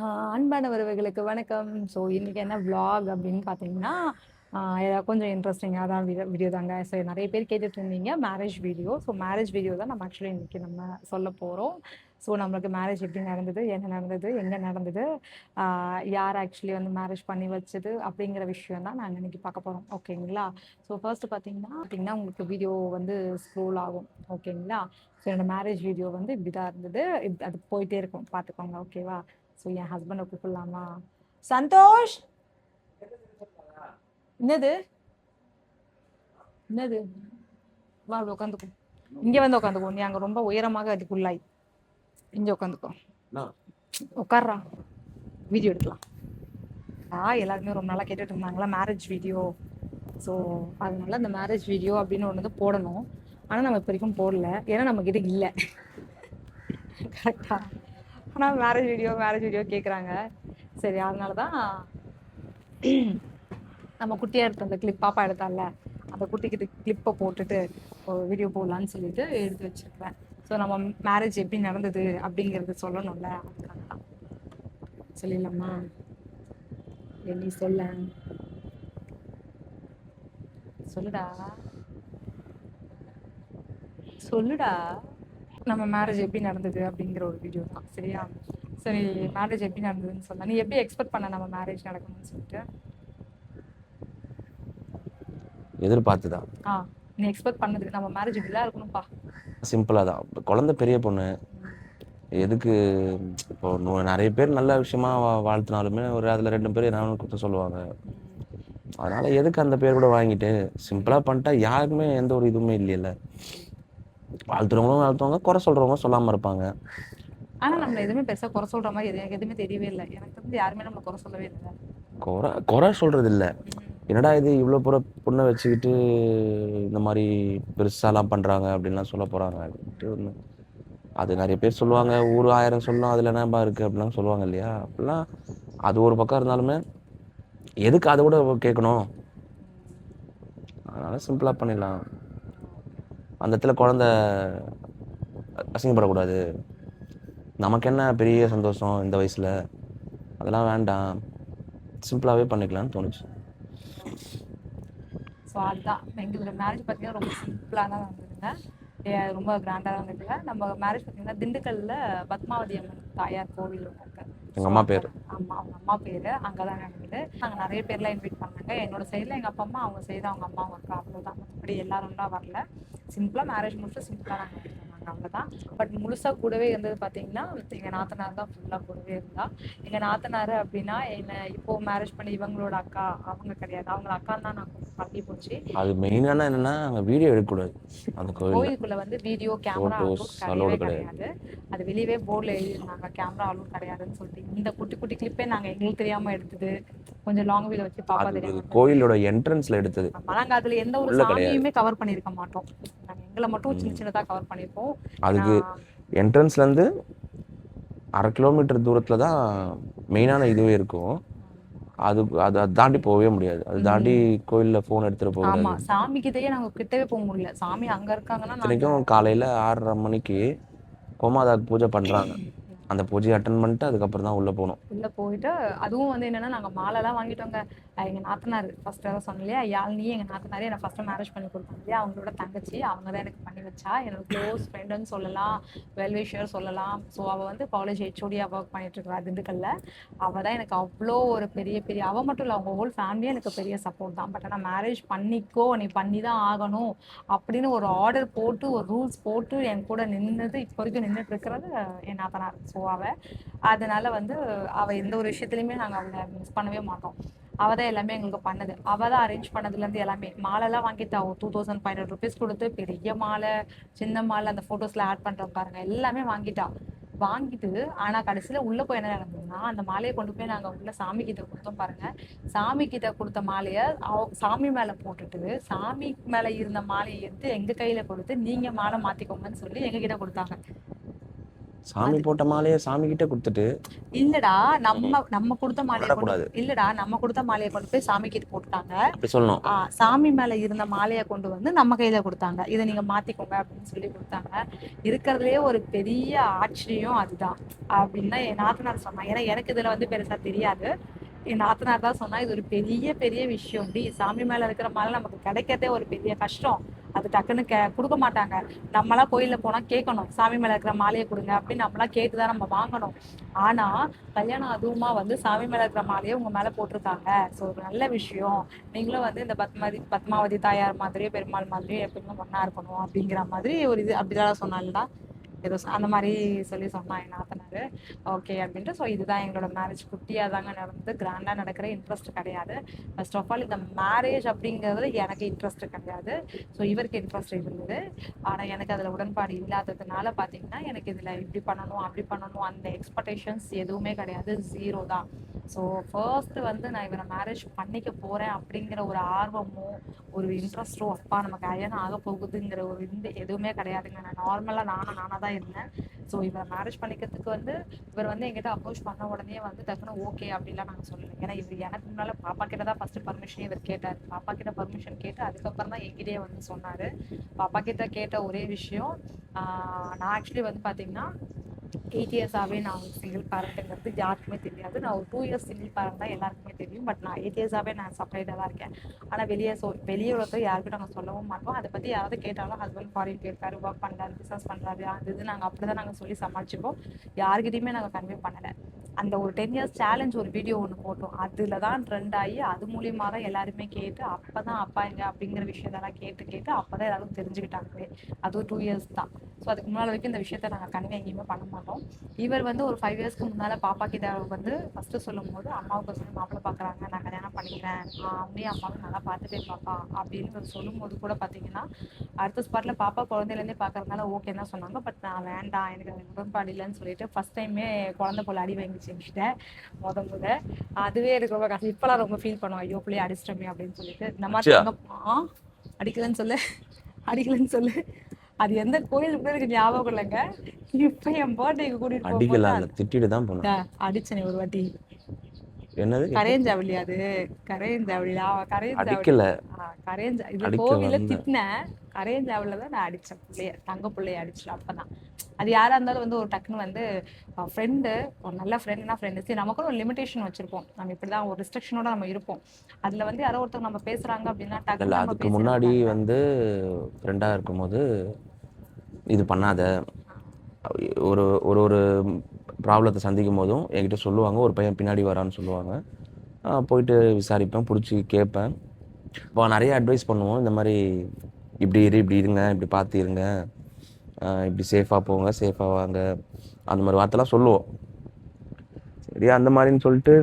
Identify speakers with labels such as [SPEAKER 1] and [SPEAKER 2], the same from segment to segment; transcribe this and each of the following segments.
[SPEAKER 1] அன்பானவர்களுக்கு வணக்கம். ஸோ இன்னைக்கு என்ன விளாக் அப்படின்னு பார்த்தீங்கன்னா, ஏதாவது கொஞ்சம் இன்ட்ரெஸ்டிங்காக தான் வீடியோ தாங்க. ஸோ நிறைய பேர் கேட்டுட்டு இருந்தீங்க marriage video. So marriage video தான் நம்ம ஆக்சுவலி இன்னைக்கு நம்ம சொல்ல போகிறோம். ஸோ நம்மளுக்கு மேரேஜ் எப்படி நடந்தது, என்ன நடந்தது, எங்கே நடந்தது, யார் ஆக்சுவலி வந்து மேரேஜ் பண்ணி வச்சது அப்படிங்கிற விஷயம் தான் நாங்கள் இன்னைக்கு பார்க்க போகிறோம். ஓகேங்களா? ஸோ ஃபர்ஸ்ட் பார்த்தீங்கன்னா உங்களுக்கு வீடியோ வந்து ஸ்க்ரோல் ஆகும். ஓகேங்களா? ஸோ என்னோட மேரேஜ் வீடியோ வந்து இப்படி தான் இருந்தது. அது போயிட்டே இருக்கும், பார்த்துக்கோங்க. ஓகேவா? ஸோ என் ஹஸ்பண்டை கூப்பிடலாமா? சந்தோஷ், என்னது என்னது, வா அப்படி உட்காந்துக்கோ. இங்கே வந்து உட்காந்துக்கோ, நீ அங்கே ரொம்ப உயரமாக அதுக்குள்ளாய். இங்கே உட்காந்துக்கோ, உட்கார்றா, வீடியோ எடுக்கலாம். எல்லாருமே ரொம்ப நாளாக கேட்டுட்டு இருந்தாங்களா மேரேஜ் வீடியோ. ஸோ அதனால அந்த மேரேஜ் வீடியோ அப்படின்னு ஒன்று வந்து போடணும். ஆனால் நம்ம இப்போ வரைக்கும் போடல, ஏன்னா நம்மக்கிட்ட இல்லை. கரெக்டா? ஆனால் மேரேஜ் வீடியோ கேட்குறாங்க. சரி, அதனால தான் நம்ம குட்டியாக எடுத்த அந்த கிளிப், பாப்பா எடுத்தால அந்த குட்டிக்கிட்ட கிளிப்பை போட்டுட்டு ஒரு வீடியோ போடலான்னு சொல்லிட்டு எடுத்து வச்சிருக்கேன். ஸோ நம்ம மேரேஜ் எப்படி நடந்தது அப்படிங்கிறது சொல்லணும்ல, அதுக்காக தான். சொல்லிடலாமா? நீ சொல்லுடா சொல்லுடா. நம்ம மேரேஜ் எப்படி நடந்தது அப்படிங்கிற ஒரு வீடியோ தான். சரியா? சரி, மேரேஜ் எப்படி நடந்ததுன்னு சொன்னா, நீ எப்படி எக்ஸ்பெக்ட் பண்ண நம்ம மேரேஜ் நடக்கணும்னு சொல்லிட்டு?
[SPEAKER 2] எதிர்பார்த்துதான்.
[SPEAKER 1] நீ எக்ஸ்பெக்ட் பண்ணது நம்ம மேரேஜ் இப்படிலாம் இருக்கணும்ப்பா.
[SPEAKER 2] சிம்பிளாக தான். குழந்தை பெரிய பொண்ணு, எதுக்கு இப்போ நிறைய பேர் நல்ல விஷயமா வாழ்த்தினாலுமே ஒரு அதில் 2 பேர் என்ன குற்றம் சொல்லுவாங்க. அதனால எதுக்கு அந்த பேர் கூட வாங்கிட்டு சிம்பிளாக பண்ணிட்டா யாருக்குமே எந்த ஒரு இதுவுமே இல்லையில்ல. வாழ்த்துறவங்களும் வாழ்த்துவாங்க, குறை சொல்கிறவங்க சொல்லாமல் இருப்பாங்க.
[SPEAKER 1] ஆனால் நம்மளை எதுவுமே பெருசாக குறை சொல்கிற மாதிரி எனக்கு எதுவுமே தெரியவே இல்லை. எனக்கு வந்து யாருமே நம்மளை குறை சொல்லவே இல்லை.
[SPEAKER 2] குறை சொல்கிறது இல்லை. என்னடா இது இவ்வளோ பொண்ணை வச்சுக்கிட்டு இந்த மாதிரி பெருசாலாம் பண்ணுறாங்க அப்படின்லாம் சொல்ல போகிறாங்க அப்படின்ட்டு ஒன்று. அது நிறைய பேர் சொல்லுவாங்க, ஊர் 1000 சொல்லணும், அதில் என்னப்பா இருக்குது அப்படிலாம் சொல்லுவாங்க இல்லையா. அப்படிலாம் அது ஒரு பக்கம் இருந்தாலுமே எதுக்கு அதை விட கேட்கணும். அதனால் சிம்பிளாக பண்ணிடலாம். அந்த இடத்துல குழந்த அசிங்கப்படக்கூடாது. நமக்கு என்ன பெரிய சந்தோஷம் இந்த வயசில், அதெல்லாம் வேண்டாம், சிம்பிளாகவே பண்ணிக்கலாம்னு தோணுச்சு.
[SPEAKER 1] ஸோ அதுதான் எங்களோட மேரேஜ் பார்த்தீங்கன்னா ரொம்ப சிம்பிளாக தான் இருந்ததுங்க. ரொம்ப கிராண்டாக தான் இருந்ததுல. நம்ம மேரேஜ் பார்த்தீங்கன்னா திண்டுக்கல்ல பத்மாவதி அம்மன் தாயார் கோவில் இருக்கு.
[SPEAKER 2] எங்கள் அம்மா பேர்.
[SPEAKER 1] ஆமாம், அவங்க அம்மா பேர் அங்கே தான் நடந்தது. நாங்கள் நிறைய பேர்லாம் இன்வைட் பண்ணாங்க. என்னோட சைடில் எங்கள் அப்பா அம்மா, அவங்க சைடு அவங்க அம்மா இருக்கா, அவ்வளோதான். மற்றபடி எல்லாரும்லாம் வரல. சிம்பிளாக மேரேஜ் முடிச்சுட்டு சிம்பிளாக நாங்கள் பண்ணாங்க, அவ்வளோதான். பட் முழுசாக கூடவே இருந்தது பார்த்தீங்கன்னா எங்கள் நாத்தனார் தான் ஃபுல்லாக கூடவே இருந்தா. எங்கள் நாத்தனார் அப்படின்னா என்ன, இப்போ மேரேஜ் பண்ணி இவங்களோட அக்கா அவங்க கிடையாது, அவங்கள அக்கான்னு தான் நான் பழகி போச்சு.
[SPEAKER 2] அது மெயினான என்னன்னா, அங்கே வீடியோ எடுக்கக்கூடாது. அந்த
[SPEAKER 1] கோயிலுக்குள்ள வந்து வீடியோ கேமரா
[SPEAKER 2] அலோடு
[SPEAKER 1] கிடையாது. அது வெளியவே போர்டில் எழுதிருந்தாங்க, கேமரா அலோட் கிடையாதுன்னு சொல்லிட்டு. இந்த குட்டி குட்டி கிளிப்பே நாங்கள் எங்களுக்கு தெரியாமல் எடுத்தது, கொஞ்சம் லாங் வீல வச்சு பாப்பா தெரியாம
[SPEAKER 2] கோயிலோட என்ட்ரன்ஸ்ல எடுத்தது.
[SPEAKER 1] நாங்கள் அதில் எந்த ஒரு சாமியுமே கவர் பண்ணியிருக்க மாட்டோம். நாங்கள் எங்களை மட்டும் சின்ன சின்னதாக கவர் பண்ணியிருப்போம்.
[SPEAKER 2] அதுக்கு என்ட்ரன்ஸ்லேருந்து 1/2 கிலோமீட்டர் தூரத்தில் தான் மெயினான இதுவே இருக்கும். அதை தாண்டி போகவே முடியாது. அது தாண்டி கோயிலில் ஃபோன் எடுத்துகிட்டு போக.
[SPEAKER 1] ஆமாம், சாமி கிட்டேயே நாங்கள் கிட்டவே போக முடியல. சாமி அங்கே இருக்காங்கன்னா
[SPEAKER 2] இன்றைக்கும் காலையில் 6:30 மணிக்கு கோமாதாக்கு பூஜை பண்ணுறாங்க. அந்த பூஜையை அட்டன் பண்ணிட்டு அதுக்கப்புறம் தான் உள்ளே போகணும்.
[SPEAKER 1] உள்ளே போயிட்டு அதுவும் வந்து என்னென்னா, நாங்கள் மாலைலாம் வாங்கிட்டோங்க. எங்கள் நாத்தனார் ஃபஸ்ட்டு தான் சொன்னேன் இல்லையா, யாழ்னி எங்கள் நாத்தனாரே எனக்கு ஃபஸ்ட்டு மேரேஜ் பண்ணி கொடுத்தாங்க இல்லையா, அவங்களோட தங்கச்சி. அவங்க தான் எனக்கு பண்ணி வச்சா. என்னோட க்ளோஸ் ஃப்ரெண்டுன்னு சொல்லலாம், வெல்விஷர் சொல்லலாம். ஸோ அவள் வந்து காலேஜ் ஹெச்ஓடியாக ஒர்க் பண்ணிட்டுருக்கா திண்டுக்கல்ல. அவள் தான் எனக்கு அவ்வளோ ஒரு பெரிய அவள் மட்டும் இல்லை, அவங்க ஹோல் ஃபேமிலியே எனக்கு பெரிய சப்போர்ட் தான். பட் ஆனால் மேரேஜ் பண்ணிக்கோ, நீ பண்ணி தான் ஆகணும் அப்படின்னு ஒரு ஆர்டர் போட்டு, ஒரு ரூல்ஸ் போட்டு என் கூட நின்றுது, இப்போ வரைக்கும் நின்றுட்டு இருக்கிறது என் நாத்தனார். ஸோ அதனால வந்து அவள் எந்த ஒரு விஷயத்துலையுமே நாங்கள் அவளை மிஸ் பண்ணவே மாட்டோம். அவள் தான் எல்லாமே எங்களுக்கு பண்ணது. அவள் தான் அரேஞ்ச் பண்ணதுலேருந்து எல்லாமே. மாலைலாம் வாங்கிட்டு அவள் 2500 rupees கொடுத்து பெரிய மாலை, சின்ன மாலை, அந்த ஃபோட்டோஸில் ஆட் பண்ணுறோம் பாருங்க, எல்லாமே வாங்கிட்டு ஆனால் கடைசியில் உள்ளே போய் என்ன நடந்ததுன்னா, அந்த மாலையை கொண்டு போய் நாங்கள் உள்ள சாமி கிட்ட கொடுத்தோம் பாருங்க. சாமி கிட்ட கொடுத்த மாலையை சாமி மேலே போட்டுட்டு, சாமி மேலே இருந்த மாலையை எடுத்து எங்கள் கையில் கொடுத்து, நீங்கள் மாலை மாற்றிக்கோங்கன்னு சொல்லி எங்ககிட்ட கொடுத்தாங்க.
[SPEAKER 2] சாமி போட்ட மாலையை சாமி கிட்ட கொடுத்துட்டு
[SPEAKER 1] இல்லடா, நம்ம கொடுத்த மாலையை கொண்டு
[SPEAKER 2] கூடாது
[SPEAKER 1] இல்லடா நம்ம கொடுத்த மாலையை கொண்டு போய் சாமி கிட்ட போட்டுட்டாங்க.
[SPEAKER 2] அப்படி சொல்லணும்.
[SPEAKER 1] சாமி மேல இருந்த மாலையை கொண்டு வந்து நம்ம கையில கொடுத்தாங்க. இதை நீங்க மாத்திக்கோங்க அப்படின்னு சொல்லி கொடுத்தாங்க. இருக்கிறதுலயே ஒரு பெரிய ஆச்சரியம் அதுதான் அப்படின்னு தான் என் நாத்தனார் சொன்னாங்க. ஏன்னா எனக்கு இதுல வந்து பெருசா தெரியாது. என் நாத்தனார் தான் சொன்னா, இது ஒரு பெரிய பெரிய விஷயம். சாமி மேல இருக்கிற மாலை நமக்கு கிடைக்கிறதே ஒரு பெரிய கஷ்டம். அது டக்குன்னு கொடுக்க மாட்டாங்க. நம்மளா கோயில்ல போனா கேட்கணும், சாமி மேல இருக்கிற மாலையை கொடுங்க அப்படின்னு நம்மளா கேட்டுதான் நம்ம வாங்கணும். ஆனா கல்யாணம் அதுவுமா வந்து சாமி மேல இருக்கிற மாலையை உங்க மேல போட்டிருக்காங்க. ஸோ ஒரு நல்ல விஷயம். நீங்களும் வந்து இந்த பத்மாவதி தாயார் மாதிரியே பெருமாள் மாதிரியே எப்பவுமே ஒண்ணா இருக்கணும் அப்படிங்கிற மாதிரி ஒரு இது அப்படிதான் சொன்னாங்களா ஏதோ அந்த மாதிரி சொல்லி சொன்னா என் நாத்தனாரு. ஓகே அப்படின்ட்டு. ஸோ இதுதான் எங்களோட மேரேஜ். குட்டியாக தாங்க நடந்து, கிராண்டாக நடக்கிற இன்ட்ரெஸ்ட் கிடையாது. ஃபர்ஸ்ட் ஆஃப் ஆல் இந்த மேரேஜ் அப்படிங்கிறதுல எனக்கு இன்ட்ரெஸ்ட் கிடையாது. ஸோ இவருக்கு இன்ட்ரெஸ்ட் இருந்தது. ஆனால் எனக்கு அதில் உடன்பாடு இல்லாததுனால பார்த்தீங்கன்னா எனக்கு இதில் இப்படி பண்ணணும் அப்படி பண்ணணும் அந்த எக்ஸ்பெக்டேஷன்ஸ் எதுவுமே கிடையாது. ஜீரோ தான். ஸோ ஃபர்ஸ்ட் வந்து நான் இவரை மேரேஜ் பண்ணிக்க போகிறேன் அப்படிங்கிற ஒரு ஆர்வமோ ஒரு இன்ட்ரெஸ்ட்டோ, அப்பா நம்ம கல்யாணம் ஆக போகுதுங்கிற ஒரு எதுவுமே கிடையாதுங்க. நான் நார்மலாக நானாக தான் இருந்தேன். ஸோ இவரை மேரேஜ் பண்ணிக்கிறதுக்கு வந்து இவர் வந்து எங்கிட்ட அப்ரோச் பண்ண உடனே வந்து டக்குனு ஓகே அப்படின்லாம் நாங்கள் சொல்லலை. ஏன்னா இவர் எனக்கு முன்னால் பாப்பா கிட்ட தான் ஃபர்ஸ்ட் பர்மிஷனே இவர் கேட்டார். பாப்பா கிட்ட பர்மிஷன் கேட்டு அதுக்கப்புறம் தான் என்கிட்டயே வந்து சொன்னார். பாப்பா கிட்ட கேட்ட ஒரே விஷயம், நான் ஆக்சுவலி வந்து பார்த்தீங்கன்னா 8 இயர்ஸாகவே நான் ஒரு சிங்கிள் பேரண்ட்டுங்கிறது யாருக்குமே தெரியாது. நான் ஒரு 2 இயர்ஸ் சிங்கிள் பேரண்ட் தான் எல்லாருக்குமே தெரியும். பட் நான் 8 இயர்ஸாகவே நான் செப்பரேட்டாக தான் இருக்கேன். ஆனால் வெளியே உள்ளது யாருக்கும் நாங்கள் சொல்லவும் மாட்டோம். அதை பற்றி யாராவது கேட்டாலும் ஹஸ்பண்ட் ஃபாரின் போயிருக்காரு, ஒர்க் பண்ணுறாரு, பிஸ்னஸ் பண்ணுறாரு, அது இது நாங்கள் அப்படி தான் நாங்கள் சொல்லி சமாளிச்சுப்போம். யாருக்கிட்டையுமே நாங்கள் கன்வே பண்ணலை. அந்த ஒரு 10 இயர்ஸ் சேலஞ்ச் ஒரு வீடியோ ஒன்று போட்டோம். அதில் தான் ட்ரெண்ட் ஆகி அது மூலியமாக தான் எல்லாருமே கேட்டு அப்போ தான் அப்பா எங்க அப்படிங்கிற விஷயத்தெல்லாம் கேட்டு அப்போ தான் எல்லாரும் தெரிஞ்சுக்கிட்டாங்களே. அதுவும் 2 இயர்ஸ் தான். ஸோ அதுக்கு முன்னால் வரைக்கும் இந்த விஷயத்த நாங்கள் கன்வே எங்கேயுமே பண்ண மாட்டோம். இவர் வந்து ஒரு 5 இயர்ஸ்க்கு முன்னால் பாப்பா கிட்ட வந்து ஃபஸ்ட்டு சொல்லும் போது அம்மாவுக்கு சொல்லி மாப்பிள்ளை பார்க்குறாங்க, நான் கல்யாணம் பண்ணிக்கிறேன், அவனையும் அம்மாவும் நல்லா பார்த்துட்டே பாப்பா அப்படின்னு சொல்லும் போது கூட பார்த்தீங்கன்னா அடுத்த ஸ்பாட்டில் பாப்பா குழந்தையிலேருந்தே பார்க்கறதுனால ஓகே தான் சொன்னாங்க. பட் நான் வேண்டாம், எனக்கு அது உடன்பாடு இல்லைன்னு சொல்லிட்டு ஃபர்ஸ்ட் டைமே குழந்தை போல அடி வாங்கிச்சு என்கிட்ட முத. அதுவே எனக்கு ரொம்ப கஷ்டம். இப்பெல்லாம் ரொம்ப ஃபீல் பண்ணுவோம், ஐயோ பிள்ளைய அடிச்சிட்டோமே அப்படின்னு சொல்லிட்டு. இந்த மாதிரி அடிக்கலன்னு சொல்லு. அது எந்த கோயிலுக்கு கூட எனக்கு ஞாபகம் இல்லைங்க. இப்ப என் பர்த்டேக்கு கூட்டிட்டு
[SPEAKER 2] அடிக்கலாம் திட்டிட்டு தான் போனேன்.
[SPEAKER 1] அடிச்சனே ஒரு வாட்டி.
[SPEAKER 2] என்னது
[SPEAKER 1] கரையஞ்சாவளி? அது கரையஞ்சாவளியா?
[SPEAKER 2] அடிக்கல.
[SPEAKER 1] இது கோவில திட்டினேன். கரையஞ்சாவளில தான் நான் அடிச்சேன் பிள்ளைய, தங்க பிள்ளைய அடிச்சிட்டேன். அப்பதான் அது யாரா இருந்தாலும் வந்து ஒரு டக்குன்னு வந்து ஃப்ரெண்டு, ஒரு நல்ல ஃப்ரெண்டுனா ஃப்ரெண்டு. சரி நமக்கும் ஒரு லிமிடேஷன் வச்சிருப்போம். நம்ம இப்படிதான் ஒரு ரெஸ்ட்ரிக்ஷனோட நம்ம இருப்போம். அதுல வந்து யாரோ ஒருத்தர் நம்ம பேசுறாங்க அப்படின்னா
[SPEAKER 2] இல்ல அதுக்கு முன்னாடி வந்து ஃப்ரெண்டா இருக்கும்போது இது பண்ணாத, ஒரு ஒரு ஒரு ப்ராப்ளத்தை சந்திக்கும் போதும் என்கிட்ட சொல்லுவாங்க, ஒரு பையன் பின்னாடி வரான்னு சொல்லுவாங்க. போயிட்டு விசாரிப்பேன், பிடிச்சி கேட்பேன். இப்போ நிறைய அட்வைஸ் பண்ணுவோம், இந்த மாதிரி இப்படி இருங்க, இப்படி பார்த்து இருங்க, இப்படி சேஃபாக போங்க, சேஃபாக வாங்க, அந்த மாதிரி வார்த்தைலாம் சொல்லுவோம். சரி அந்த மாதிரின்னு சொல்லிட்டு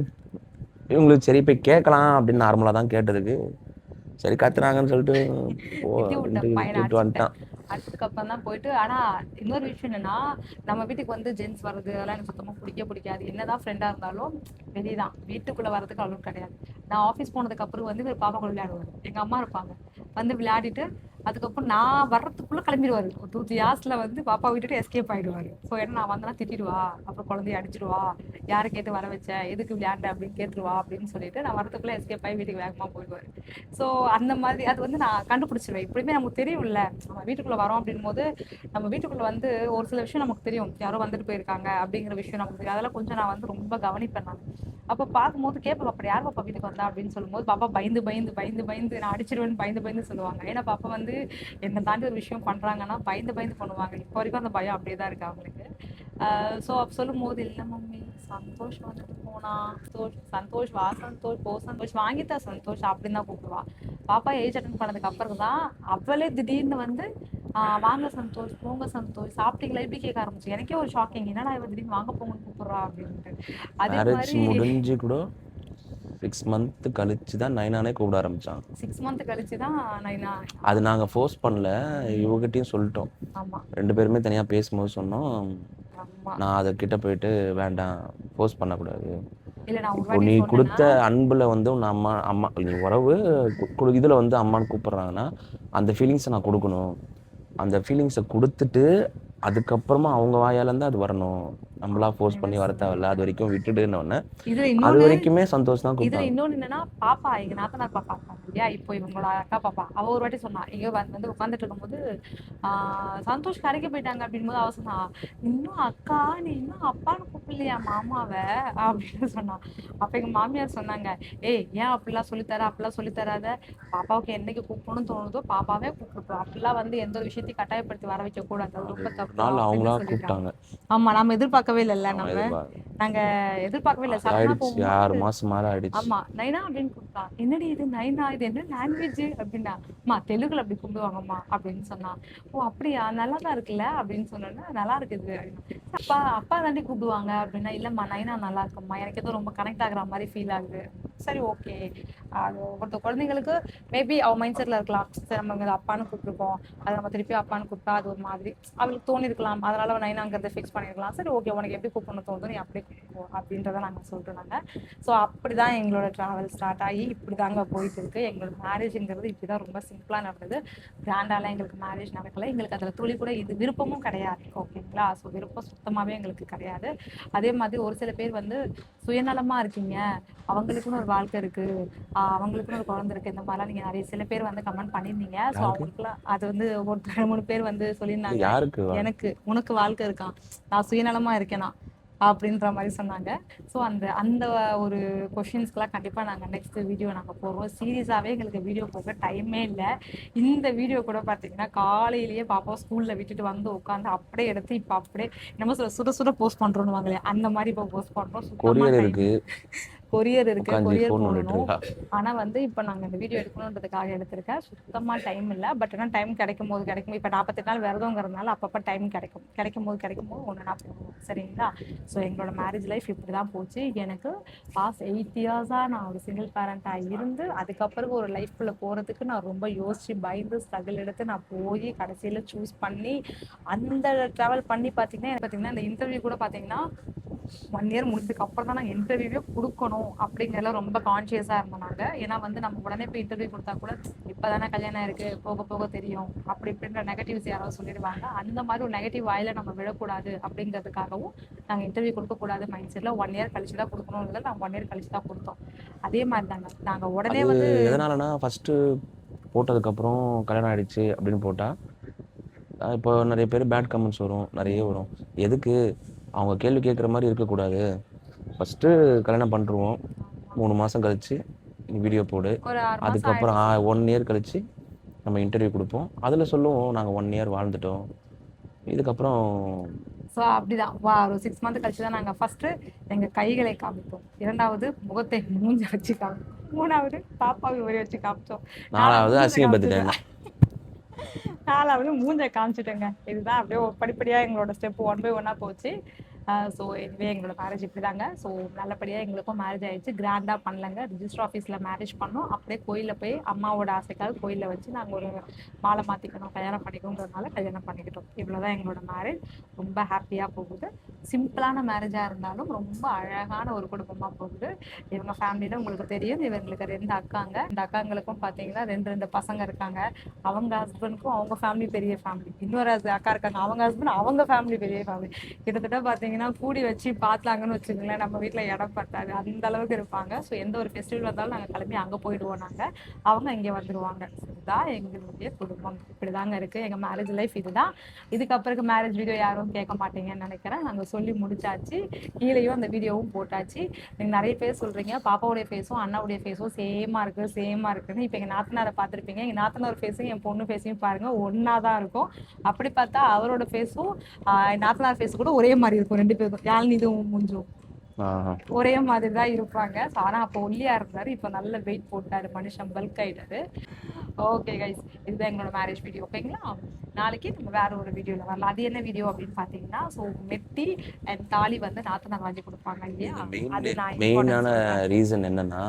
[SPEAKER 2] இவங்களுக்கு சரி போய் கேட்கலாம் அப்படின்னு நார்மலாக தான் கேட்டதுக்கு சரி கத்துறாங்கன்னு சொல்லிட்டு கேட்டு வந்துட்டான்.
[SPEAKER 1] அதுக்கப்புறம் தான் போயிட்டு. ஆனா இன்னொரு விஷயம் என்னன்னா, நம்ம வீட்டுக்கு வந்து ஜென்ஸ் வர்றது அதெல்லாம் எனக்கு சுத்தமா பிடிக்காது. என்னதான் ஃப்ரெண்டா இருந்தாலும் வெளியதான், வீட்டுக்குள்ள வர்றதுக்கு அவ்வளவு கிடையாது. நான் ஆஃபீஸ் போனதுக்கு அப்புறம் வந்து இவர் பாப்பா கூட விளையாடுவாரு. எங்க அம்மா இருப்பாங்க, வந்து விளையாடிட்டு அதுக்கப்புறம் நான் வர்றதுக்குள்ள கிளம்பிடுவாரு. ஒரு 2-3 ஹார்ஸ்ல வந்து பாப்பா விட்டுட்டு எஸ்கேப் ஆயிடுவாரு. ஸோ ஏன்னா நான் வந்தேன்னா திட்டிடுவா, அப்புறம் குழந்தைய அடிச்சிடுவா, யாரை கேட்டு வர வச்ச, எதுக்கு விளையாண்ட அப்படின்னு கேட்டுருவா அப்படின்னு சொல்லிட்டு நான் வரதுக்குள்ள எஸ்கேப் ஆகி வீட்டுக்கு வேகமா போயிடுவாரு. ஸோ அந்த மாதிரி அது வந்து நான் கண்டுபிடிச்சிருவேன். இப்படியுமே நமக்கு தெரியும்ல, நம்ம வீட்டுக்குள்ள வரோம் அப்படின் போது நம்ம வீட்டுக்குள்ள வந்து ஒரு சில விஷயம் நமக்கு தெரியும், யாரோ வந்துட்டு போயிருக்காங்க அப்படிங்கிற விஷயம் நமக்கு தெரியும். அதெல்லாம் கொஞ்சம் நான் வந்து ரொம்ப கவனிப்பேன் நான். அப்போ பார்க்கும்போது கேட்பேன், அப்படி யார் பாப்பா வீட்டுக்கு வந்தா அப்படின்னு சொல்லும்போது பாப்பா பயந்து நான் அடிச்சிருவேன்னு பயந்து சொல்லுவாங்க. ஏன்னா பாப்பா வந்து என்னை தாண்டி ஒரு விஷயம் பண்றாங்கன்னா பயந்து பண்ணுவாங்க. இப்போ வரைக்கும் அந்த பயம் அப்படியே தான் இருக்கு அவங்களுக்கு. ஸோ அப்போ சொல்லும் போது, இல்லை மம்மி சந்தோஷ் வந்துட்டு போனா, சந்தோஷ் வா, சந்தோஷ் போ, சந்தோஷ் வாங்கித்தா சந்தோஷ் அப்படின்னு தான் கூப்பிடுவா. பாப்பா ஏஜ் அட்டன் பண்ணதுக்கு அப்புறம் தான் அவளே திடீர்னு வந்து வாங்க சந்தோஷ், போங்க சந்தோஷ், சாப்பிட்டீங்களா இப்படி கேட்க ஆரம்பிச்சு. எனக்கே ஒரு ஷாக்கிங், என்னடா இவ திடீர்னு வாங்க போங்கன்னு கூப்பிடுறா அப்படின்ட்டு. அதே மாதிரி
[SPEAKER 2] முடிஞ்சு கூட 6 மந்த் கழிச்சு தான் நைனானே கூப்பிட ஆரம்பிச்சான்.
[SPEAKER 1] 6 மந்த் கழிச்சு தான் நைனா.
[SPEAKER 2] அது நாங்க ஃபோர்ஸ் பண்ணல, இவகிட்டையும் சொல்லிட்டோம்.
[SPEAKER 1] ஆமா
[SPEAKER 2] 2 பேருமே தனியா பேசும்போது சொன்னோம், நான் அதை கிட்ட போயிட்டு வேண்டாம், ஃபோர்ஸ் பண்ணக்கூடாது, நீ கொடுத்த அன்புல வந்து உன் அம்மா நீ உறவு இதுல வந்து அம்மான்னு கூப்பிடுறாங்கன்னா அந்த ஃபீலிங்ஸை நான் கொடுக்கணும், அந்த ஃபீலிங்ஸை கொடுத்துட்டு அதுக்கப்புறமா அவங்க வாயாலேருந்து அது வரணும், நம்மளா ஃபோர்ஸ் பண்ணி வர தேவையில்ல, அது வரைக்கும் விட்டுடுன்னொன்னே
[SPEAKER 1] இதுல
[SPEAKER 2] அது
[SPEAKER 1] இன்னொன்னு
[SPEAKER 2] வரைக்குமே சந்தோஷ் தான்
[SPEAKER 1] இதுல
[SPEAKER 2] கூப்பிட்டாங்க.
[SPEAKER 1] இன்னொன்னு என்னன்னா, பாப்பா எங்க நாத்தனார் பாப்பா இருக்காங்க இல்லையா, இப்போ இவங்களோட அக்கா பாப்பா, அவ ஒரு வாட்டி சொன்னா, எங்கேயோ வந்து உட்காந்துட்டு இருக்கும்போது சந்தோஷ் கடைக்கு போயிட்டாங்க அப்படின்போது அவ சொன்னா, இன்னும் அக்கா நீ இன்னும் அப்பான்னு கூப்பிடலையா மாமாவ அப்படின்னு சொன்னா. அப்ப எங்க மாமியார் சொன்னாங்க, ஏய் ஏன் அப்படிலாம் சொல்லித்தர, அப்படிலாம் சொல்லித்தராத, பாப்பாவுக்கு என்னைக்கு கூப்பிடணும்னு தோணுதோ பாப்பாவே கூப்பிட்டோம், அப்படிலாம் வந்து எந்த ஒரு விஷயத்தையும் கட்டாயப்படுத்தி வர வைக்க கூடாது, அது
[SPEAKER 2] அது
[SPEAKER 1] ரொம்ப
[SPEAKER 2] ஒரு
[SPEAKER 1] தப்பு
[SPEAKER 2] நாள்
[SPEAKER 1] அப்படின்னு
[SPEAKER 2] அவங்களா
[SPEAKER 1] சொல்லிடுறாங்க.
[SPEAKER 2] கூப்பிட்டாங்க.
[SPEAKER 1] ஆமா, நம்ம எதிர்பார்க்கவே இல்லைல்ல,
[SPEAKER 2] அவன்
[SPEAKER 1] நம்ம
[SPEAKER 2] எதிர்பார்க்க
[SPEAKER 1] நாங்க எதிர்பார்க்கவே இல்லை,
[SPEAKER 2] அது
[SPEAKER 1] சடனா
[SPEAKER 2] ஆயிடுச்சு,
[SPEAKER 1] போகும்போது
[SPEAKER 2] 6 மாசம் மேல ஆயிடுச்சு.
[SPEAKER 1] ஆமா நைனா அப்படின்னு கூப்பிட்டா, என்னடி இது நைனா, இது என்ன லாங்குவேஜ் அப்படின்னா, அம்மா தெலுங்குல அப்படி கூப்பிடுவாங்கம்மா அப்படின்னு சொன்னா. ஓ அப்படியா, நல்லா தான் இருக்குல்ல அப்படின்னு சொன்னோன்னா, நல்லா இருக்குது அப்படின்னா. அப்பா அப்பா தாண்டி கூப்பிடுவாங்க அப்படின்னா, இல்லம்மா நைனா நல்லா இருக்கும்மா, எனக்கு ஏதோ ரொம்ப கனெக்ட் ஆகுற மாதிரி ஃபீல் ஆகுது. சரி ஓகே, அது ஒவ்வொருத்த குழந்தைங்களுக்கு மேபி அவ மைண்ட் செட்ல இருக்கலாம், சரி நம்ம இவங்க அப்பான்னு கூப்பிட்டுருக்கோம், அதை நம்ம திருப்பி அப்பான்னு கூப்பிட்டா அது ஒரு மாதிரி அவளுக்கு தோணிருக்கலாம், அதனால அவன் நைனாங்கிறத ஃபிக்ஸ் பண்ணிருக்கலாம். சரி ஓகே, உனக்கு எப்படி கூப்பிடணும் தோணுதோ நீ அப்படியே கூப்பிட்டுக்கோ அப்படின்றத நாங்க சொல்றோம் நாங்க. ஸோ அப்படிதான் எங்களோட ட்ராவல் ஸ்டார்ட் ஆகி இப்படி தாங்க போயிட்டு இருக்கு. எங்களோட மேரேஜுங்கிறது இப்படிதான் ரொம்ப சிம்பிளா நடந்தது. கிராண்டாலாம் எங்களுக்கு மேரேஜ் நடக்கல, எங்களுக்கு அதுல துளி கூட இது விருப்பமும் கிடையாது. ஓகேங்களா, ஸோ விருப்பம் சுத்தமாவே எங்களுக்கு கிடையாது. அதே மாதிரி ஒரு சில பேர் வந்து சுயநலமா இருக்கீங்க, அவங்களுக்குன்னு ஒரு வாழ்க்கை இருக்கு, அவங்களுக்குன்னு ஒரு குழந்தை இருக்கு, இந்த மாதிரிலாம் நீங்க நிறைய சில பேர் வந்து கமெண்ட் பண்ணியிருந்தீங்க. ஸோ
[SPEAKER 2] யாருக்கு?
[SPEAKER 1] அவங்களுக்குலாம் அது வந்து ஒரு 2 3 பேர் வந்து
[SPEAKER 2] இல்ல
[SPEAKER 1] சொல்லியிருந்தாங்க,
[SPEAKER 2] யாருக்கு
[SPEAKER 1] எனக்கு உனக்கு வாழ்க்கை இருக்கான், நான் சுயநலமா இருக்கேனா அப்படின்ற மாதிரி சொன்னாங்க. ஸோ அந்த அந்த ஒரு கொஷின்ஸ்க்கெலாம் கண்டிப்பாக நாங்கள் நெக்ஸ்ட் வீடியோ நாங்கள் போடுறோம். சீரியஸாகவே எங்களுக்கு வீடியோ போக டைமே இல்லை. இந்த வீடியோ கூட பார்த்தீங்கன்னா காலையிலேயே பாப்பாவை ஸ்கூலில் விட்டுட்டு வந்து உட்காந்து அப்படியே எடுத்து இப்போ அப்படியே நம்ம சுட சுட போஸ்ட் பண்ணுறோன்னு வாங்களே, அந்த மாதிரி இப்போ போஸ்ட் பண்ணுறோம். சுத்தமாக
[SPEAKER 2] கொரியர்
[SPEAKER 1] டைம்
[SPEAKER 2] இருக்கு,
[SPEAKER 1] கொரியர் இருக்கு,
[SPEAKER 2] உட்காந்து
[SPEAKER 1] கொரியர்
[SPEAKER 2] ஃபோன் நோண்டிட்டு
[SPEAKER 1] போடணும்.
[SPEAKER 2] இருக்கா.
[SPEAKER 1] ஆனா வந்து இப்ப நாங்க இந்த வீடியோ எடுக்கணுன்றதுக்காக எடுத்திருக்கேன். சுத்தமா டைம் இல்ல. பட் ஆனா டைம் கிடைக்கும் போது கிடைக்கும். இப்ப 48 நாள் விரதங்கிறதுனால அப்பப்ப டைம் கிடைக்கும். கிடைக்கும் போது ஒண்ணுனா போடுவோம். சரிங்களா? ஸோ எங்களோட மேரேஜ் லைஃப் இப்படிதான் போச்சு. எனக்கு பாஸ்ட் 8 இயர்ஸா நான் ஒரு சிங்கிள் பேரண்டா இருந்து அதுக்கப்புறம் ஒரு லைஃப்குள்ள போறதுக்கு நான் ரொம்ப யோசிச்சு பயந்து ஸ்ட்ரகிள் எடுத்து நான் போய் கடைசியில சூஸ் பண்ணி அந்த டிராவல் பண்ணி பாத்தீங்கன்னா இந்த இன்டர்வியூ கூட பாத்தீங்கன்னா 1 இயர் முடிஞ்சதுக்கு அப்புறம் தான் நாங்கள் இன்டர்வியூவே கொடுக்கணும் அப்படிங்கிறதுல ரொம்ப கான்சியஸாக இருந்தோம் நாங்கள். ஏன்னா வந்து நம்ம உடனே போய் இன்டர்வியூ கொடுத்தா கூட இப்போதானே கல்யாணம் இருக்கு, போக போக தெரியும் அப்படி இப்படின்ற நெகட்டிவ்ஸ் யாராவது சொல்லிடுவாங்க. அந்த மாதிரி ஒரு நெகட்டிவ் வாயில நம்ம விழக்கூடாது அப்படிங்கிறதுக்காகவும் நாங்கள் இன்டர்வியூ கொடுக்கக்கூடாது மைண்ட் செட்டில் 1 இயர் கழிச்சு தான் கொடுக்கணும்ல, நாங்கள் 1 இயர் கழிச்சு தான் கொடுத்தோம். அதே மாதிரி தாங்க நாங்கள் உடனே
[SPEAKER 2] அது
[SPEAKER 1] வந்து
[SPEAKER 2] எதனாலனா ஃபர்ஸ்ட் போட்டதுக்கப்புறம் கல்யாணம் ஆயிடுச்சு அப்படின்னு போட்டா இப்போ நிறைய பேர் பேட் கமெண்ட்ஸ் வரும், நிறைய வரும். எதுக்கு அவங்க கேள்வி கேட்குற மாதிரி இருக்கக்கூடாது, ஃபஸ்ட்டு கல்யாணம் பண்ணுருவோம், 3 மாதம் கழிச்சு வீடியோ போடு,
[SPEAKER 1] ஒரு 6 மாதம்
[SPEAKER 2] அதுக்கப்புறம்
[SPEAKER 1] ஆயிடுச்சு.
[SPEAKER 2] 1 இயர் கழிச்சு நம்ம இன்டர்வியூ கொடுப்போம், அதில் சொல்லுவோம் நாங்கள் 1 இயர் வாழ்ந்துட்டோம், இதுக்கப்புறம்
[SPEAKER 1] ஸோ அப்படிதான் ஒரு 6 மந்த் கழிச்சு தான் நாங்கள் ஃபர்ஸ்ட்டு எங்கள் கைகளை காமித்தோம், 2வது முகத்தை மூஞ்ச வச்சு காமித்தோம், 3வது பாப்பாவை ஒரே வச்சு காமிச்சோம், 4வது
[SPEAKER 2] 4வது
[SPEAKER 1] மூஞ்ச
[SPEAKER 2] அசிங்கப்படுத்திட்டேன்.
[SPEAKER 1] காமிச்சிட்டேன். 4வது மூஞ்ச காமிச்சிட்டேங்க. இதுதான் அப்படியே படிப்படியாக எங்களோட ஸ்டெப் 1 பை 1 போச்சு. ஸோ எனிவே எங்களோட மேரேஜ் இப்படி தாங்க. ஸோ நல்லபடியாக எங்களுக்கும் மேரேஜ் ஆயிடுச்சு. கிராண்டாக பண்ணலங்க, ரிஜிஸ்டர் ஆஃபீஸில் மேரேஜ் பண்ணோம். அப்படியே கோயிலில் போய் அம்மாவோட ஆசைக்காக கோயிலில் வச்சு நாங்கள் ஒரு மாலை மாற்றிக்கணும், கல்யாணம் பண்ணிக்கணுன்றதுனால கல்யாணம் பண்ணிக்கிட்டோம். இவ்வளோதான் எங்களோட மேரேஜ். ரொம்ப ஹாப்பியாக போகுது. சிம்பிளான மேரேஜாக இருந்தாலும் ரொம்ப அழகான ஒரு குடும்பமாக போகுது. இவங்க ஃபேமிலியில் உங்களுக்கு தெரியும், இவங்களுக்கு 2 அக்காங்க. இந்த அக்காங்களுக்கும் பார்த்தீங்கன்னா 2 பசங்க இருக்காங்க. அவங்க ஹஸ்பண்டுக்கும் அவங்க ஃபேமிலி பெரிய ஃபேமிலி, இன்னொரு அக்கா இருக்காங்க, அவங்க ஹஸ்பண்ட் அவங்க ஃபேமிலி பெரிய ஃபேமிலி. கிட்டத்தட்ட பார்த்தீங்கன்னா கூடி வச்சு பார்த்தாங்கன்னு வச்சுக்கோங்களேன், நம்ம வீட்டில் இடம் பத்தாது, அந்த அளவுக்கு இருப்பாங்க. ஸோ எந்த ஒரு ஃபெஸ்டிவல் வந்தாலும் நாங்கள் கிளம்பி அங்கே போயிடுவோம், நாங்கள் அவங்க இங்கே வந்துடுவாங்க. இதுதான் எங்களுடைய குடும்பம். இப்படி தாங்க இருக்குது எங்கள் மேரேஜ் லைஃப். இதுதான். இதுக்கப்புறம் மேரேஜ் வீடியோ யாரும் கேட்க மாட்டீங்கன்னு நினைக்கிறேன். நாங்கள் சொல்லி முடிச்சாச்சு, கீழேயும் அந்த வீடியோவும் போட்டாச்சு. நீங்கள் நிறைய பேர் சொல்கிறீங்க பாப்பாவுடைய ஃபேஸும் அண்ணாவுடைய ஃபேஸும் சேமாக இருக்குன்னு. இப்போ எங்கள் நாத்தனாரை பார்த்துருப்பீங்க, எங்கள் நாத்தனார் ஃபேஸையும் என் பொண்ணு ஃபேஸையும் பாருங்கள், ஒன்றா தான் இருக்கும். அப்படி பார்த்தா அவரோட ஃபேஸும் நாத்தனார் ஃபேஸ் கூட ஒரே மாதிரி இருக்கும், 2 பேரும் யாழ்னிதும் மூஞ்சும் ஒரே மாதிரி தான் இருப்பாங்க. ஸோ ஆனால் அப்போ ஒல்லியா இருந்தாரு, இப்போ நல்ல வெயிட் போட்டாரு, மனுஷன் பல்க் ஆயிட்டாரு. ஓகே கைஸ், இதுதான் எங்களோட மேரேஜ் வீடியோ. ஓகேங்களா, நாளைக்கு நம்ம வேற ஒரு வீடியோல வரலாம். அது என்ன வீடியோ அப்படின்னு பார்த்தீங்கன்னா, ஸோ மெட்டி அண்ட் தாலி வந்து நாத்தனார் வாங்கி கொடுப்பாங்க இல்லையா, அது நான்
[SPEAKER 2] மெயினான ரீசன் என்னன்னா,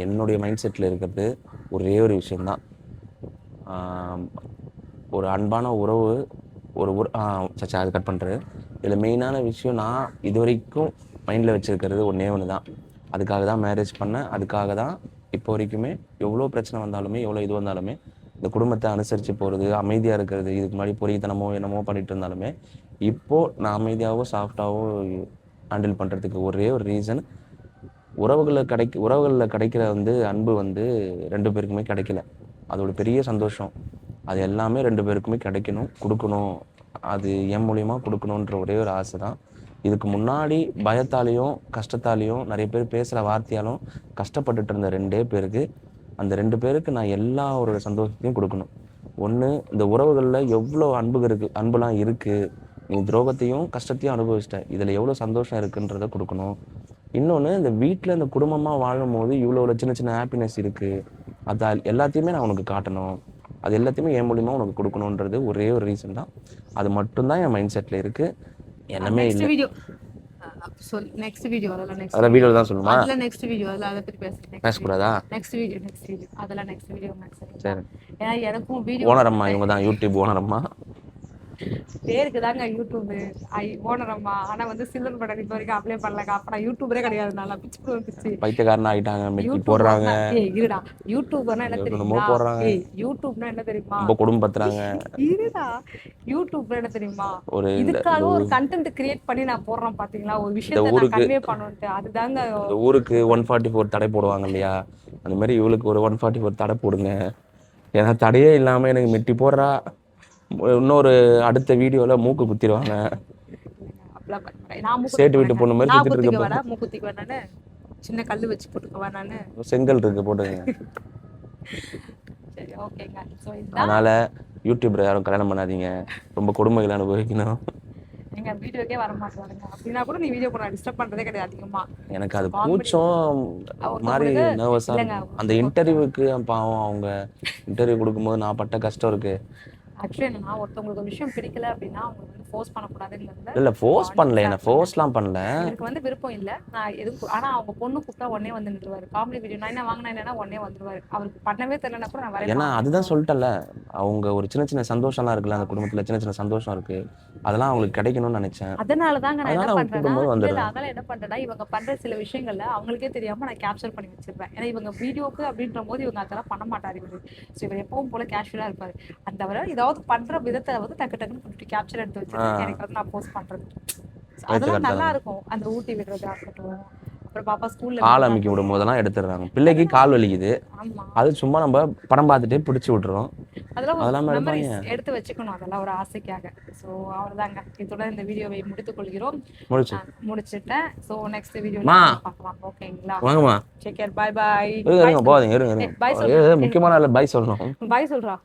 [SPEAKER 2] என்னுடைய மைண்ட் செட்டில் இருக்கிறது ஒரே ஒரு விஷயந்தான், ஒரு அன்பான உறவு, ஒரு சச்சா அது கட் பண்ணுறது. இதில் மெயினான விஷயம் நான் இது வரைக்கும் மைண்டில் வச்சுருக்கிறது ஒன்றே ஒன்று தான். அதுக்காக தான் மேரேஜ் பண்ணேன், அதுக்காக தான் இப்போ வரைக்குமே எவ்வளோ பிரச்சனை வந்தாலுமே எவ்வளோ இது வந்தாலுமே இந்த குடும்பத்தை அனுசரித்து போகிறது, அமைதியாக இருக்கிறது. இதுக்கு முன்னாடி பொறித்தனமோ என்னமோ பண்ணிட்டு இருந்தாலுமே இப்போது நான் அமைதியாகவோ சாஃப்டாகவோ ஹேண்டில் பண்ணுறதுக்கு ஒரே ஒரு ரீசன், உறவுகளில் கிடைக்கிற அன்பு 2 பேருக்குமே கிடைக்கல. அது ஒரு பெரிய சந்தோஷம். அது எல்லாமே 2 பேருக்குமே கிடைக்கணும், கொடுக்கணும். அது என் மூலியமா கொடுக்கணுன்ற ஒரே ஒரு ஆசை தான். இதுக்கு முன்னாடி பயத்தாலையும் கஷ்டத்தாலையும் நிறைய பேர் பேசுகிற வார்த்தையாலும் கஷ்டப்பட்டுட்டு இருந்த 2 பேருக்கு, அந்த 2 பேருக்கு நான் எல்லா ஒரு சந்தோஷத்தையும் கொடுக்கணும். ஒன்று, இந்த உறவுகளில் எவ்வளோ அன்புலாம் இருக்குது, நீ துரோகத்தையும் கஷ்டத்தையும் அனுபவிச்சிட்ட, இதில் எவ்வளோ சந்தோஷம் இருக்குன்றதை கொடுக்கணும். இன்னொன்று, இந்த வீட்டில் இந்த குடும்பமாக வாழும் போது இவ்வளோ சின்ன சின்ன ஹாப்பினஸ் இருக்குது, அது எல்லாத்தையுமே நான் உனக்கு காட்டணும், அது எல்லாத்தையுமே என் மூலியமாக உனக்கு கொடுக்கணுன்றது ஒரே ஒரு ரீசன் தான். அது மட்டும்தான் என் மைண்ட் செட்டில் இருக்குது, எல்லாமே இல்லை.
[SPEAKER 1] நெக்ஸ்ட் வீடியோ
[SPEAKER 2] அதெல்லாம் வீடியோவில் தான் சொல்லுமா?
[SPEAKER 1] நெக்ஸ்ட் வீடியோ அதை பத்தி
[SPEAKER 2] பேசக்கூடாதா?
[SPEAKER 1] நெக்ஸ்ட் வீடியோ அதெல்லாம் நெக்ஸ்ட் வீடியோ.
[SPEAKER 2] சரி.
[SPEAKER 1] ஏன்னா எனக்கும் வீடியோ
[SPEAKER 2] ஓனரம்மா இவங்க தான், யூடியூப் ஓனரம்மா.
[SPEAKER 1] பேருக்கு தாங்க யூடியூப் ஓனரம்மா. ஆனா சில்வர் பட்டன் இப்போ வரைக்கும் அப்ளை பண்ணலங்க. அப்புறம் யூடியூபரே கிடையாது. நல்லா பிச்சு
[SPEAKER 2] பைத்தியக்காரனா ஆயிட்டாங்க, மெட்டி போடுறாங்க.
[SPEAKER 1] இருடா, யூடியூபர்னா என்ன தெரியுமா?
[SPEAKER 2] போடுறாங்க.
[SPEAKER 1] யூடியூப்னா என்ன தெரியுமா?
[SPEAKER 2] ரொம்ப குடும்பம் பத்துறாங்க.
[SPEAKER 1] இருடா, யூடியூப்னா என்ன தெரியுமா? இதுக்காக ஒரு கண்டென்ட் கிரியேட் பண்ணி நான் போடுறேன் பாத்தீங்களா, ஒரு விஷயத்தை நான் கன்வே பண்ணுவேன்ட்டு. அதுதாங்க
[SPEAKER 2] இந்த ஊருக்கு 144 தடை போடுவாங்க இல்லையா, அந்த மாதிரி இவளுக்கு ஒரு 144 தடை போடுங்க. ஏன்னா தடையே இல்லாம எனக்கு மெட்டி போடுறா, இன்னொரு அடுத்த வீடியோல மூக்கு குத்திடுவாங்க. சேட்டு வீட்டு பொண்ணு மாதிரி சுத்திட்டு இருக்க.
[SPEAKER 1] மூக்குத்திக்கு வேணானு சின்ன கல்லு வச்சு போட்டுக்கவா நானு?
[SPEAKER 2] செங்கல் இருக்கு, போட்டுங்க.
[SPEAKER 1] சரி, ஓகேங்க.
[SPEAKER 2] அதனால யூடியூப்ல யாரும் கல்யாணம் பண்ணாதீங்க, ரொம்ப கொடுமைகளை அனுபவிக்கணும்.
[SPEAKER 1] எங்க வீடியோக்கே வர மாட்டாங்க அப்படின்னா கூட நீ வீடியோ பண்ண டிஸ்டர்ப் பண்றதே கிடையாது அதிகமா.
[SPEAKER 2] எனக்கு அது கூச்சம் மாதிரி நர்வஸா. அந்த இன்டர்வியூக்கு பாவம், அவங்க இன்டர்வியூ கொடுக்கும்போது நான் பட்ட கஷ்டம் இருக்கு.
[SPEAKER 1] ஆக்சுவலி என்னன்னா, ஒருத்தவங்களுக்கு ஒரு விஷயம் பிடிக்கல அப்படின்னா அவங்க ஃபோர்ஸ் பண்ணக்கூடாதுங்கிறதுல.
[SPEAKER 2] இல்ல ஃபோர்ஸ் பண்ணல, என்ன ஃபோர்ஸ்லாம் பண்ணல.
[SPEAKER 1] எனக்கு விருப்பம் இல்ல, நான் எதுவும். ஆனா அவங்க பொண்ணு கூப்பிட்டா உடனே வந்து நின்றுவாரு. காமெடி வீடியோ நான் என்ன வாங்கினா என்னன்னா உடனே வந்துருவாரு. அவருக்கு பண்ணவே தெரியலன்னா கூட நான் வரேன்.
[SPEAKER 2] ஏன்னா அதுதான் சொல்லிட்டல, அவங்க ஒரு சின்ன சின்ன சந்தோஷம்லாம் இருக்குல்ல, அந்த குடும்பத்துல சின்ன சின்ன சந்தோஷம் இருக்கு, அதெல்லாம் அவங்களுக்கு கிடைக்கணும்னு நினைச்சேன்.
[SPEAKER 1] அதனாலதாங்க நான் என்ன பண்றேன்னா, அதனால என்ன பண்றேன்னா, இவங்க பண்ற சில விஷயங்கள்ல அவங்களுக்கே தெரியாம நான் கேப்சர் பண்ணி வச்சிருப்பேன். ஏன்னா இவங்க வீடியோக்கு அப்படின்ற போது இவங்க அதெல்லாம் பண்ண மாட்டாரு. இவர் எப்பவும் போல கேஷுவலா இருப்பாரு. அந்த வரை ஏதாவது பண்ற விதத்தை டக்கு டக்குன்னு கேப்சர் எடுத்து வச்சிருக்கேன். எனக்கு நான் போஸ்ட் பண்றது அதெல்லாம் நல்லா இருக்கும். அந்த ஊட்டி விடுறதா இருக்கட்டும், அப்புறம் பாப்பா ஸ்கூல்ல
[SPEAKER 2] கால் அமைக்க விடும் போதெல்லாம் எடுத்துடுறாங்க. பிள்ளைக்கு கால் வலிக்குது, அது சும்மா நம்ம படம் பார்த்துட்டே பிடிச்சி விட்டுறோம்.
[SPEAKER 1] அதெல்லாம் எடுத்து வச்சுக்கணும், அதெல்லாம் ஒரு ஆசைக்காக. ஸோ அவ்வளோதாங்க, இதோட இந்த வீடியோவை முடித்துக் கொள்கிறோம். முடிச்சுட்டேன். ஸோ நெக்ஸ்ட் வீடியோ பார்க்கலாம். ஓகேங்களா?
[SPEAKER 2] வாங்கம்மா.
[SPEAKER 1] Take care. Bye bye.
[SPEAKER 2] போகாதீங்க, இருங்க. முக்கியமான பாய் சொல்லணும்.
[SPEAKER 1] பாய் சொல்றா.